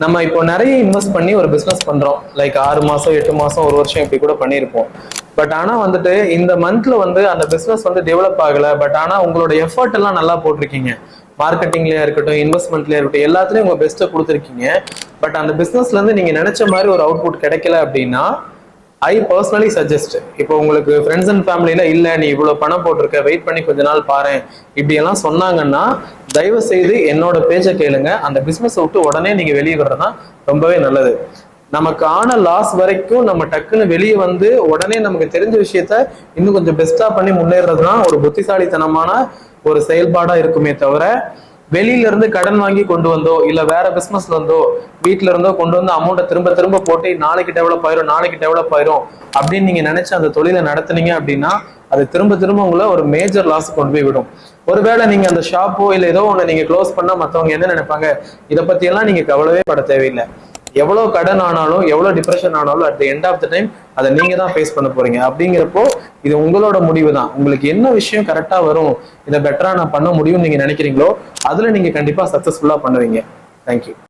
நம்ம இப்போ நிறைய இன்வெஸ்ட் பண்ணி ஒரு பிசினஸ் பண்றோம். லைக் 6 மாசம் 8 மாசம் 1 வருஷம் இப்படி கூட பண்ணியிருப்போம். பட் ஆனா வந்துட்டு இந்த மந்த்ல வந்து அந்த பிசினஸ் வந்து டெவலப் ஆகல. பட் ஆனா உங்களோட எஃபர்ட் எல்லாம் நல்லா போட்டிருக்கீங்க. மார்க்கெட்டிங்லயா இருக்கட்டும், இன்வெஸ்ட்மெண்ட்லயா இருக்கட்டும், எல்லாத்துலயும் உங்க பெஸ்ட்டை கொடுத்துருக்கீங்க. பட் அந்த பிசினஸ்ல இருந்து நீங்க நினைச்ச மாதிரி ஒரு அவுட்புட் கிடைக்கல அப்படின்னா, ஐ பர்சனலி சஜஸ்ட், இப்போ உங்களுக்கு ஃப்ரெண்ட்ஸ் அண்ட் ஃபேமிலியில இல்ல நீ இவ்வளவு பணம் போட்டிருக்க, வெயிட் பண்ணி கொஞ்ச நாள் பாரு இப்படி எல்லாம் சொன்னாங்கன்னா, தயவு செய்து என்னோட பேச்சை கேளுங்க. அந்த பிசினஸ் விட்டு உடனே நீங்க வெளியே வர்றதுதான் ரொம்பவே நல்லது. நமக்கு ஆன லாஸ் வரைக்கும் நம்ம டக்குன்னு வெளியே வந்து உடனே நமக்கு தெரிஞ்ச விஷயத்த இன்னும் கொஞ்சம் பெஸ்டா பண்ணி முன்னேறதுதான் ஒரு புத்திசாலித்தனமான ஒரு செயல்பாடா இருக்குமே தவிர, வெளியில இருந்து கடன் வாங்கி கொண்டு வந்தோ இல்ல வேற பிசினஸ்ல இருந்தோ வீட்டுல இருந்தோ கொண்டு வந்து அமௌண்ட்டை திரும்ப திரும்ப போட்டு நாளைக்கு டெவலப் ஆயிரும் அப்படின்னு நீங்க நினைச்ச அந்த தொழிலை நடத்துனீங்க அப்படின்னா, அது திரும்ப திரும்ப உங்களை ஒரு மேஜர் லாஸ் கொண்டு போய் விடும். ஒருவேளை நீங்க அந்த ஷாப்போ இல்ல ஏதோ ஒண்ணு நீங்க க்ளோஸ் பண்ணா மத்தவங்க என்ன நினைப்பாங்க, இதை பத்தி எல்லாம் நீங்க கவலையே பட தேவையில்லை. எவ்வளவு கடன் ஆனாலும் எவ்வளவு டிப்ரெஷன் ஆனாலும் at the end of the time அதை நீங்க தான் ஃபேஸ் பண்ண போறீங்க. அப்படிங்கிறப்போ இது உங்களோட முடிவு தான். உங்களுக்கு என்ன விஷயம் கரெக்டா வரும், இதை பெட்டரா நான் பண்ண முடியும்னு நீங்க நினைக்கிறீங்களோ அதுல நீங்க கண்டிப்பா சக்சஸ்ஃபுல்லா பண்ணுவீங்க. தேங்க்யூ.